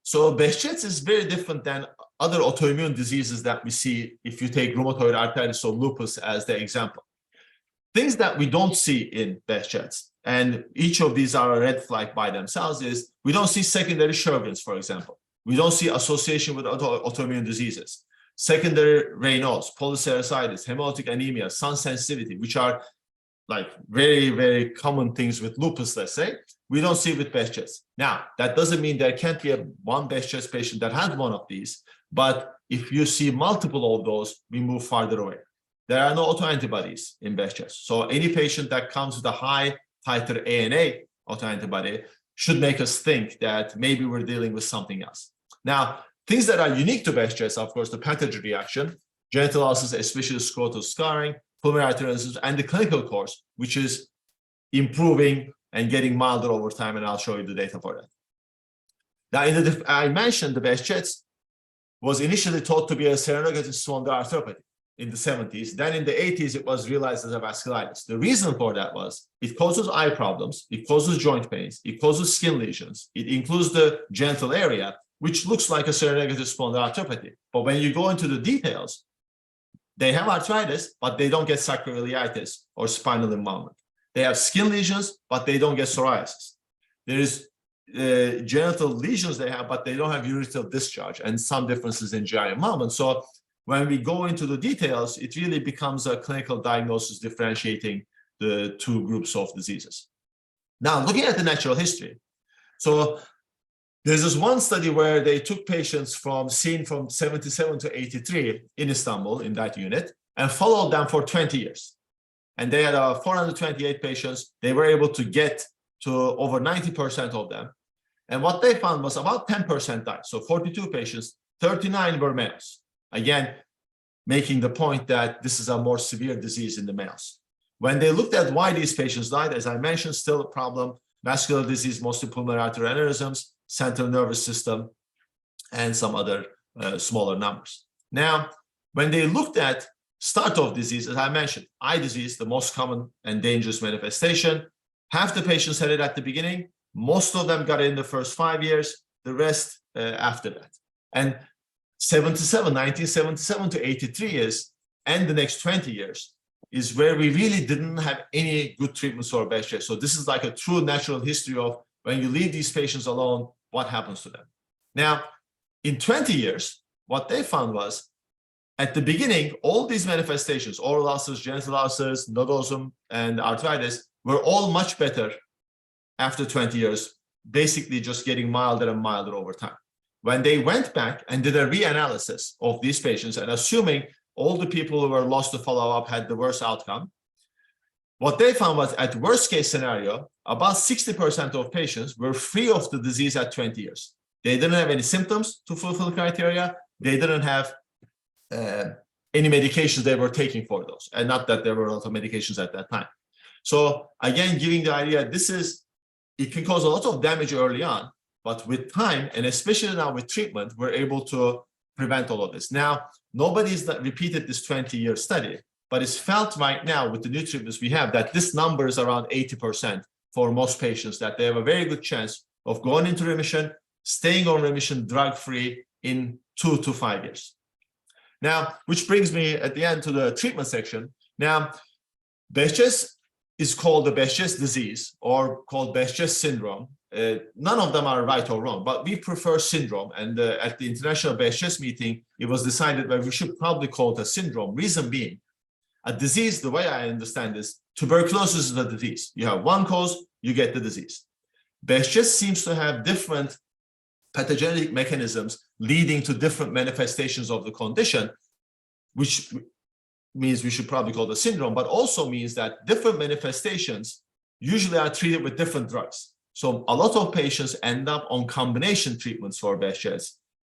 so Behcet's is very different than other autoimmune diseases that we see if you take rheumatoid arthritis or lupus as the example. Things that we don't see in Behcet's, and each of these are a red flag by themselves, is we don't see secondary Sjögren's, for example. We don't see association with autoimmune diseases. Secondary Raynaud's, polycerasitis, hemolytic anemia, sun sensitivity, which are like very, very common things with lupus, let's say, we don't see with Behcet's. Now, that doesn't mean there can't be one Behcet's patient that has one of these, but if you see multiple of those, we move farther away. There are no autoantibodies in Behcet's. So any patient that comes with a high titer ANA autoantibody should make us think that maybe we're dealing with something else. Now, things that are unique to Behcet's, of course, the Pathergy reaction, genital ulcers, especially scrotal scarring, pulmonary arterial, and the clinical course, which is improving and getting milder over time, and I'll show you the data for that. Now, I mentioned the Behcet's was initially thought to be a seronegative spondyloarthropathy in the 70s. Then in the 80s, it was realized as a vasculitis. The reason for that was it causes eye problems, it causes joint pains, it causes skin lesions, it includes the genital area, which looks like a seronegative spondyloarthropathy. But when you go into the details, they have arthritis, but they don't get sacroiliitis or spinal involvement. They have skin lesions, but they don't get psoriasis. There is genital lesions they have, but they don't have urethral discharge, and some differences in GI involvement. So when we go into the details, it really becomes a clinical diagnosis differentiating the two groups of diseases. Now, looking at the natural history. So there's this one study where they took patients from 77 to 83 in Istanbul, in that unit, and followed them for 20 years. And they had 428 patients. They were able to get to over 90% of them. And what they found was about 10% died. So 42 patients, 39 were males. Again, making the point that this is a more severe disease in the males. When they looked at why these patients died, as I mentioned, still a problem, vascular disease, mostly pulmonary arterial aneurysms, central nervous system, and some other smaller numbers. Now, when they looked at start of disease, as I mentioned, eye disease, the most common and dangerous manifestation, half the patients had it at the beginning, most of them got it in the first 5 years, the rest after that. And 1977 to 83 years, and the next 20 years, is where we really didn't have any good treatments for Behcet. So this is like a true natural history of when you leave these patients alone, what happens to them. Now, in 20 years, what they found was, at the beginning, all these manifestations, oral ulcers, genital ulcers, nodosum, and arthritis, were all much better after 20 years, basically just getting milder and milder over time. When they went back and did a reanalysis of these patients, and assuming all the people who were lost to follow-up had the worst outcome, what they found was, at worst case scenario, about 60% of patients were free of the disease at 20 years. They didn't have any symptoms to fulfill criteria. They didn't have any medications they were taking for those, and not that there were a lot of medications at that time. So again, giving the idea, it can cause a lot of damage early on, but with time, and especially now with treatment, we're able to prevent all of this. Now, nobody's repeated this 20-year study, but it's felt right now with the new treatments we have that this number is around 80% for most patients, that they have a very good chance of going into remission, staying on remission drug-free in 2 to 5 years. Now, which brings me at the end to the treatment section. Now, Behcet is called the Behcet disease or called Behcet syndrome. None of them are right or wrong, but we prefer syndrome. And at the International Behcet meeting, it was decided that we should probably call it a syndrome. Reason being, a disease, the way I understand this, tuberculosis is a disease. You have one cause, you get the disease. Behcet seems to have different pathogenic mechanisms leading to different manifestations of the condition, which means we should probably call it a syndrome, but also means that different manifestations usually are treated with different drugs. So a lot of patients end up on combination treatments for Behcet,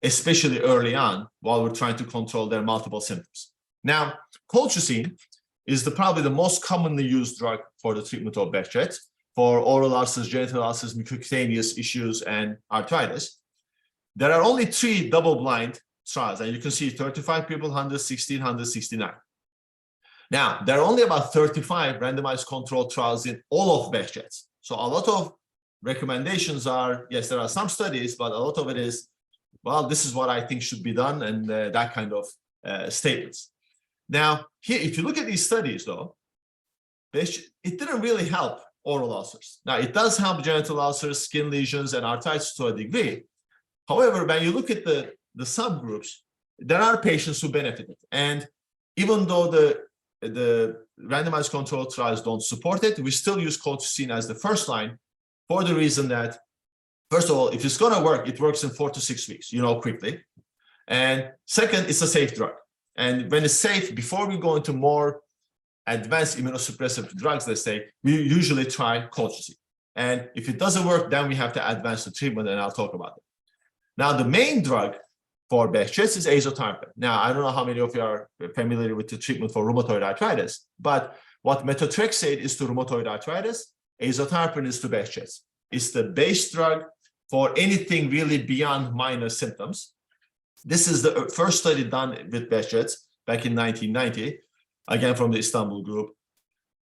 especially early on, while we're trying to control their multiple symptoms. Now, colchicine is probably the most commonly used drug for the treatment of Behcet, for oral ulcers, genital ulcers, mucocutaneous issues, and arthritis. There are only 3 double-blind trials, and you can see 35 people, 116, 169. Now, there are only about 35 randomized controlled trials in all of Behcet. So a lot of recommendations are, yes, there are some studies, but a lot of it is, well, this is what I think should be done, and that kind of statements. Now, here, if you look at these studies, though, it didn't really help oral ulcers. Now, it does help genital ulcers, skin lesions, and arthritis to a degree. However, when you look at the subgroups, there are patients who benefited. And even though the randomized controlled trials don't support it, we still use colchicine as the first line for the reason that, first of all, if it's going to work, it works in 4 to 6 weeks, quickly. And second, it's a safe drug. And when it's safe, before we go into more advanced immunosuppressive drugs, let's say, we usually try colchicine. And if it doesn't work, then we have to advance the treatment, and I'll talk about it. Now, the main drug for Behcet is azotarpan. Now, I don't know how many of you are familiar with the treatment for rheumatoid arthritis, but what methotrexate is to rheumatoid arthritis, azotarpan is to Behcet. It's the base drug for anything really beyond minor symptoms. This is the first study done with Behcet back in 1990, again from the Istanbul group,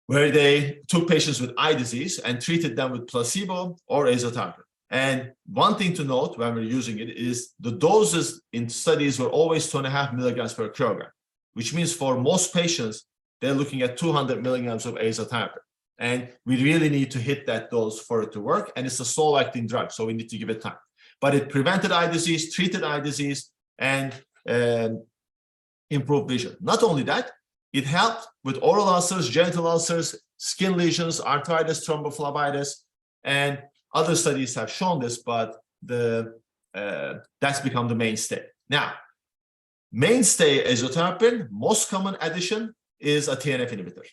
where they took patients with eye disease and treated them with placebo or azotarpan. And one thing to note when we're using it is the doses in studies were always 2.5 milligrams per kilogram, which means for most patients, they're looking at 200 milligrams of azotarpan. And we really need to hit that dose for it to work. And it's a slow-acting drug, so we need to give it time. But it prevented eye disease, treated eye disease, and improved vision. Not only that, it helped with oral ulcers, genital ulcers, skin lesions, arthritis, thrombophlebitis, and other studies have shown this, but that's become the mainstay. Now, mainstay azotarpan, most common addition is a TNF inhibitor.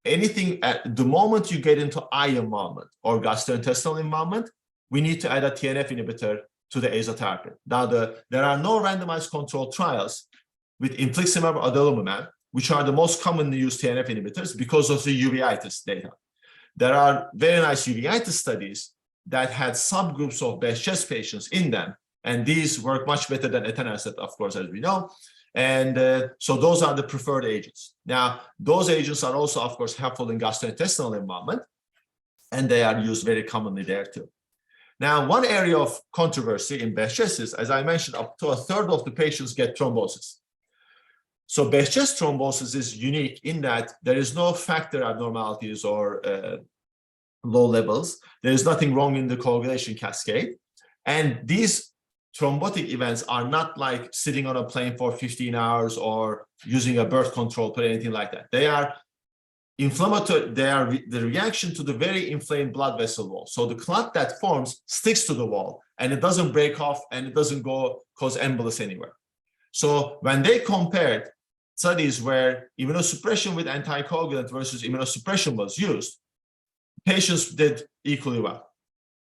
Anything at the moment you get into eye involvement or gastrointestinal involvement, we need to add a TNF inhibitor to the azotarpan. Now, there are no randomized controlled trials with infliximab or adalimumab, which are the most commonly used TNF inhibitors because of the uveitis data. There are very nice uveitis studies that had subgroups of Behcet patients in them, and these work much better than etanercept, of course, as we know. And so those are the preferred agents. Now, those agents are also, of course, helpful in gastrointestinal involvement, and they are used very commonly there too. Now, one area of controversy in Behcet is, as I mentioned, up to a third of the patients get thrombosis. So Behcet thrombosis is unique in that there is no factor abnormalities or low levels. There is nothing wrong in the coagulation cascade. And these thrombotic events are not like sitting on a plane for 15 hours or using a birth control pill or anything like that. They are inflammatory. They are the reaction to the very inflamed blood vessel wall. So the clot that forms sticks to the wall and it doesn't break off and it doesn't go cause embolus anywhere. So when they compared studies where immunosuppression with anticoagulant versus immunosuppression was used, patients did equally well.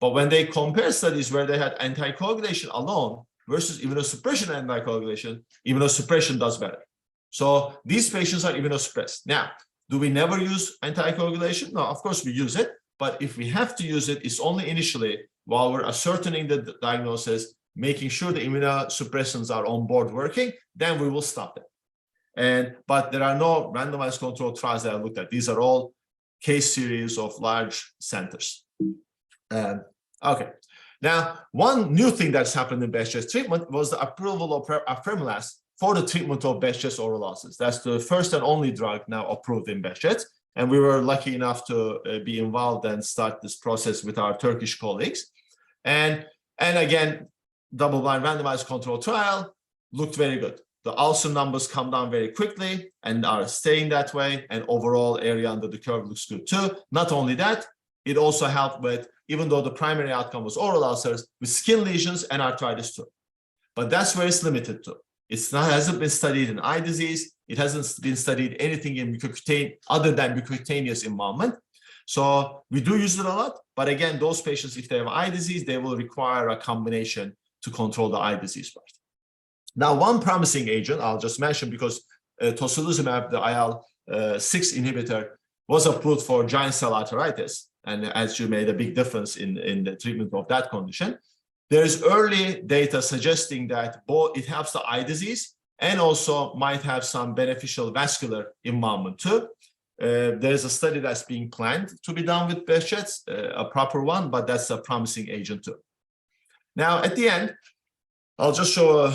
But when they compare studies where they had anticoagulation alone versus immunosuppression and anticoagulation, immunosuppression does better. So these patients are immunosuppressed. Now, do we never use anticoagulation? No, of course we use it. But if we have to use it, it's only initially while we're ascertaining the diagnosis, making sure the immunosuppressants are on board working, then we will stop them. But there are no randomized controlled trials that I looked at. These are all case series of large centers. Okay. Now, one new thing that's happened in Behcet treatment was the approval of apremilast for the treatment of Behcet's oral ulcers. That's the first and only drug now approved in Behcet. And we were lucky enough to be involved and start this process with our Turkish colleagues. And again, double-blind randomized control trial looked very good. The ulcer numbers come down very quickly and are staying that way. And overall area under the curve looks good too. Not only that, it also helped with, even though the primary outcome was oral ulcers, with skin lesions and arthritis too. But that's where it's limited to. Hasn't been studied in eye disease. It hasn't been studied anything in mucocutaneous other than mucocutaneous involvement. So we do use it a lot. But again, those patients, if they have eye disease, they will require a combination to control the eye disease part. Now, one promising agent I'll just mention, because tocilizumab, the IL-6 inhibitor, was approved for giant cell arteritis, and as you made a big difference in the treatment of that condition. There is early data suggesting that both it helps the eye disease and also might have some beneficial vascular involvement too. There is a study that's being planned to be done with Behcet, a proper one, but that's a promising agent too. Now, at the end, I'll just show a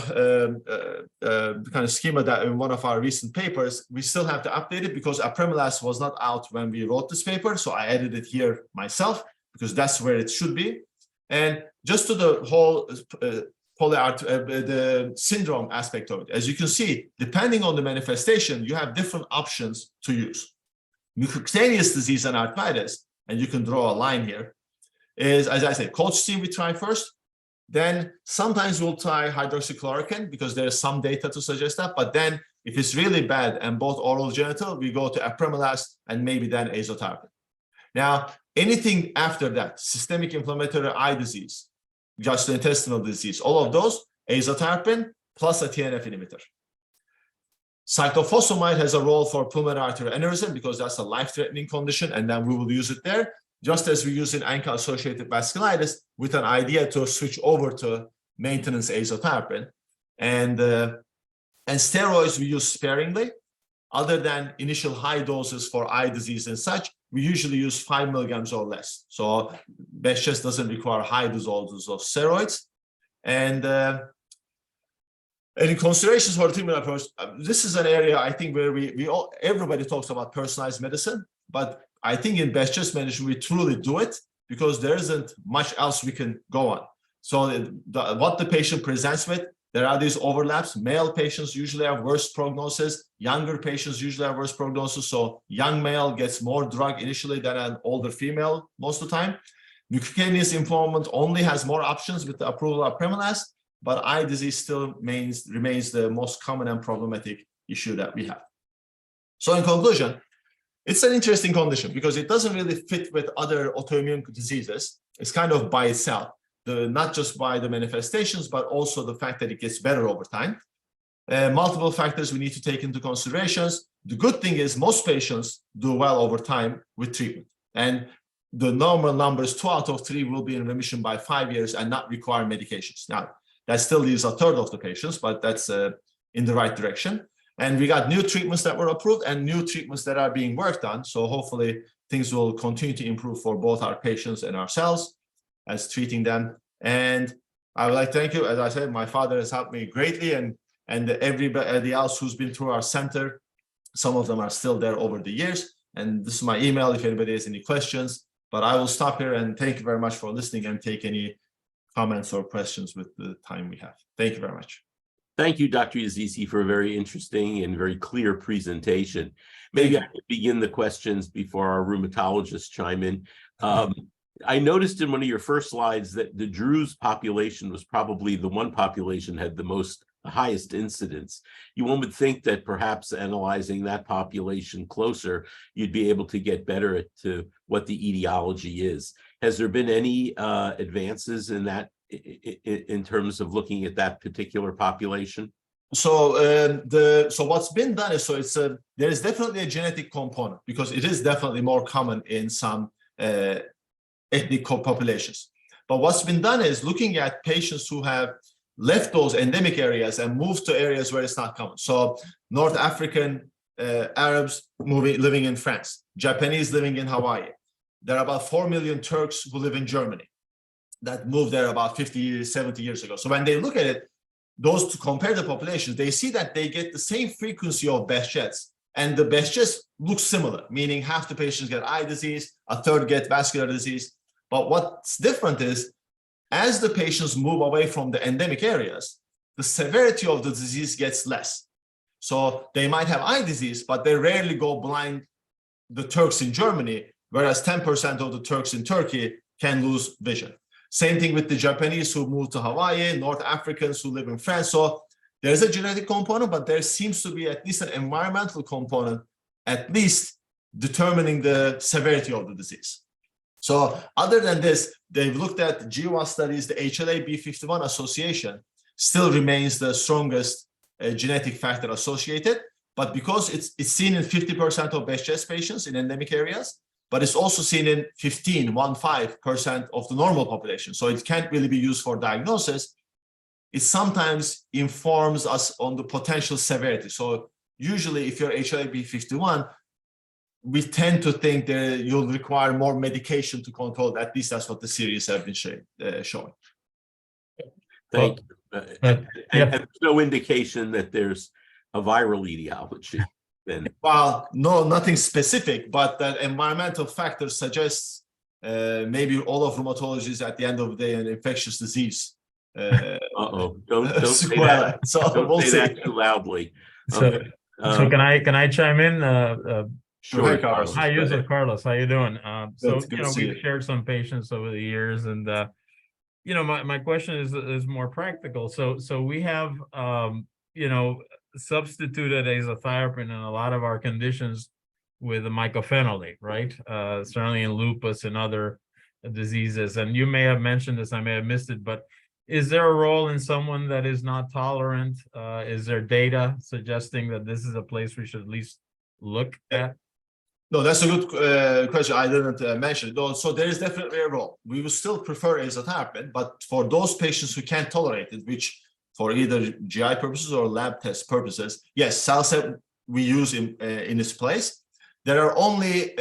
kind of schema that in one of our recent papers, we still have to update it because apremilast was not out when we wrote this paper. So I added it here myself because that's where it should be. And just to the whole the syndrome aspect of it, as you can see, depending on the manifestation, you have different options to use. Mucocutaneous disease and arthritis, and you can draw a line here, is, as I said, colchicine we try first. Then sometimes we'll try hydroxychloroquine because there is some data to suggest that. But then if it's really bad and both oral genital, we go to apremilast and maybe then azotarpine. Now, anything after that, systemic inflammatory eye disease, gastrointestinal disease, all of those, azotarpine plus a TNF inhibitor. Cyclophosphamide has a role for pulmonary arterial aneurysm because that's a life-threatening condition, and then we will use it there, just as we use in ANCA-associated vasculitis, with an idea to switch over to maintenance azotarpine. And steroids we use sparingly. Other than initial high doses for eye disease and such, we usually use 5 milligrams or less. So Behcet doesn't require high doses of steroids. And in considerations for the treatment approach, this is an area I think where everybody talks about personalized medicine, but I think in Behcet management we truly do it because there isn't much else we can go on. So what the patient presents with, there are these overlaps. Male patients usually have worse prognosis. Younger patients usually have worse prognosis. So young male gets more drug initially than an older female most of the time. Mucocutaneous involvement only has more options with the approval of apremilast, but eye disease still remains the most common and problematic issue that we have. So in conclusion, it's an interesting condition because it doesn't really fit with other autoimmune diseases. It's kind of by itself. Not just by the manifestations, but also the fact that it gets better over time. multiple factors we need to take into considerations. The good thing is most patients do well over time with treatment. And the normal numbers, 2 out of 3 will be in remission by 5 years and not require medications. Now, that still leaves a third of the patients, but that's in the right direction. And we got new treatments that were approved and new treatments that are being worked on. So hopefully things will continue to improve for both our patients and ourselves as treating them. And I would like to thank you. As I said, my father has helped me greatly, and everybody else who's been through our center. Some of them are still there over the years. And this is my email if anybody has any questions. But I will stop here and thank you very much for listening and take any comments or questions with the time we have. Thank you very much. Thank you, Dr. Yazici, for a very interesting and very clear presentation. Maybe I could begin the questions before our rheumatologists chime in. I noticed in one of your first slides that the Druze population was probably the one population had the highest incidence. One would think that perhaps analyzing that population closer, you'd be able to get better to what the etiology is. Has there been any advances in that in terms of looking at that particular population? So what's been done is there is definitely a genetic component because it is definitely more common in some ethnic populations. But what's been done is looking at patients who have left those endemic areas and moved to areas where it's not common. So North African Arabs living in France, Japanese living in Hawaii. There are about 4 million Turks who live in Germany that moved there about 50, 70 years ago. So when they look at it, those to compare the populations, they see that they get the same frequency of Behcets, and the Behcets look similar, meaning half the patients get eye disease, a third get vascular disease. But what's different is, as the patients move away from the endemic areas, the severity of the disease gets less. So they might have eye disease, but they rarely go blind, the Turks in Germany, whereas 10% of the Turks in Turkey can lose vision. Same thing with the Japanese who moved to Hawaii, North Africans who live in France. So there's a genetic component, but there seems to be at least an environmental component, at least determining the severity of the disease. So other than this, they've looked at GWAS studies, the HLA-B51 association still remains the strongest genetic factor associated, but because it's seen in 50% of Behcet's patients in endemic areas, but it's also seen in 15% of the normal population. So it can't really be used for diagnosis. It sometimes informs us on the potential severity. So usually if you're HLA-B51, we tend to think that you'll require more medication to control. At least that's what the series have been showing. Thank you. And there's no indication that there's a viral etiology. Then. Well, no, nothing specific, but that environmental factor suggests maybe all of rheumatology is at the end of the day an infectious disease. Don't say that. So don't we'll say see. that too loudly. So can I chime in? Sure. Carlos. Hi, Yusuf, Carlos. How you doing? So we've shared some patients over the years, and my question is more practical. So we have substituted azathioprine in a lot of our conditions with a mycophenolate, right? Certainly in lupus and other diseases. And you may have mentioned this, I may have missed it, but is there a role in someone that is not tolerant? Is there data suggesting that this is a place we should at least look at? No, that's a good question. I didn't mention it. So there is definitely a role. We would still prefer azathioprine, but for those patients who can't tolerate it, which for either GI purposes or lab test purposes, yes, Salsep we use in its place. There are only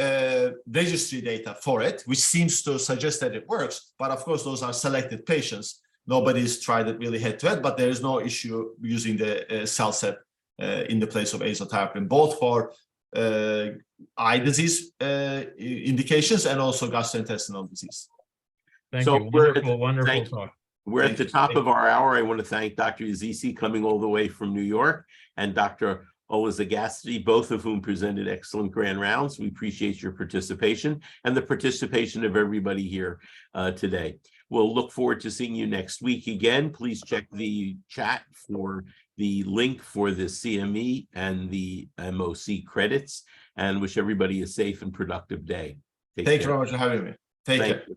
registry data for it, which seems to suggest that it works. But of course, those are selected patients. Nobody's tried it really head-to-head, but there is no issue using the Salsep in the place of azathioprine, both for eye disease indications and also gastrointestinal disease. Thank you. Wonderful talk. We're at the top of our hour. I want to thank Dr. Yazici coming all the way from New York and Dr. Olazagasti, both of whom presented excellent grand rounds. We appreciate your participation and the participation of everybody here today. We'll look forward to seeing you next week again. Please check the chat for the link for the CME and the MOC credits, and wish everybody a safe and productive day. Thank you very much for having me. Take care.